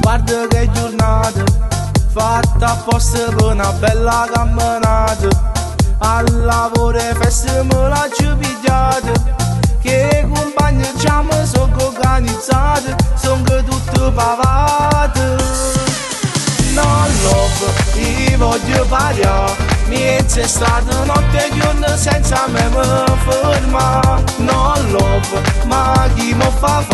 Guarda che giornata, fatta apposta per una bella camminata. Al lavoro e festa me la ci pigliata, che i compagni diciamo sono organizzati, sono che tutte pavate. Non love, io voglio parlare, miezza estate, notte e giorno senza me fermare. Non love, ma chi mi fa?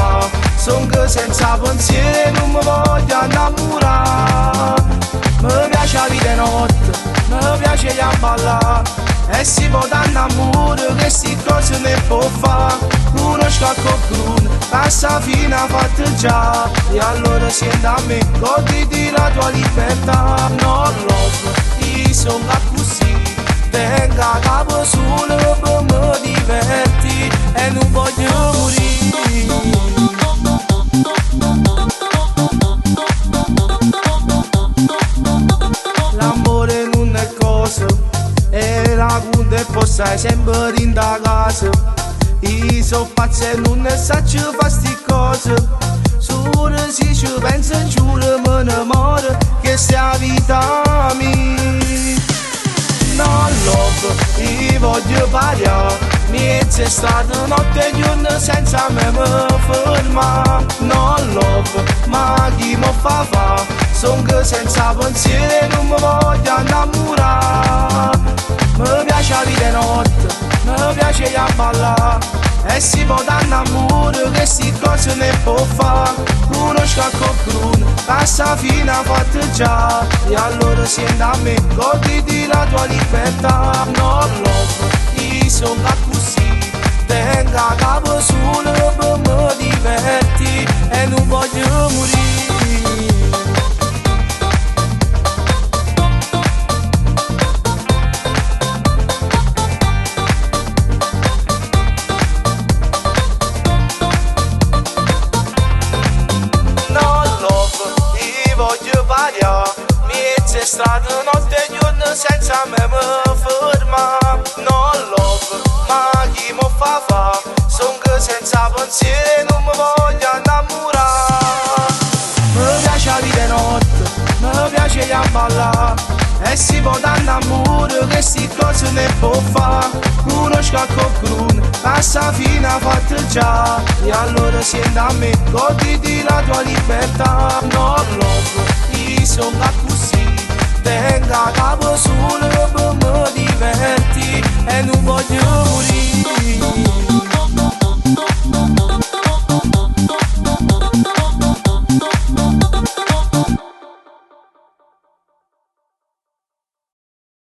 Sono che senza pensiero non mi voglio innamorare. Mi piace la vita e notte, mi piace gli ballare, e si può dare amore che sti cose ne può fare. Conosco a qualcuno, passa fino a fatta già, e allora senti a me, goditi la tua libertà. Non love, io sono così, tengo a capo solo per me diverti, e non voglio morire. L'amore non è cosa, e la punta e poi stai sempre in da casa. Io sono pazzo e non ne saccio fa sti cose, solo se ci penso giuro me innamoro che sia vita mia. Non love, io voglio parlare, miezza estate, notte e giorno senza me fermare. Non love, ma chi mi fa? Sono che senza pensiero non mi voglio innamorare. Mi piace la vita e notte, mi piace gli ballare, e si può dare amore che sti cose ne può fare. Conosco a qualcuno, passa fino a fatta già, e allora senti a me, goditi la tua libertà. Non love, io sono così, tengo a capo solo per me diverti, e non voglio morire. Miezza strada, notte e giorno senza me fermare. Non love, ma chi mi fa? Sono che senza pensiero non mi voglio innamorare. Mi piace la vita e notte, mi piace gli ballare, e si può dare amore che sti cose ne può fare. Conosco a qualcuno, passa fino a fatta già, e allora senti a me, goditi la tua libertà. Non love, io sono così, tengo a capo solo per me diverti, e non voglio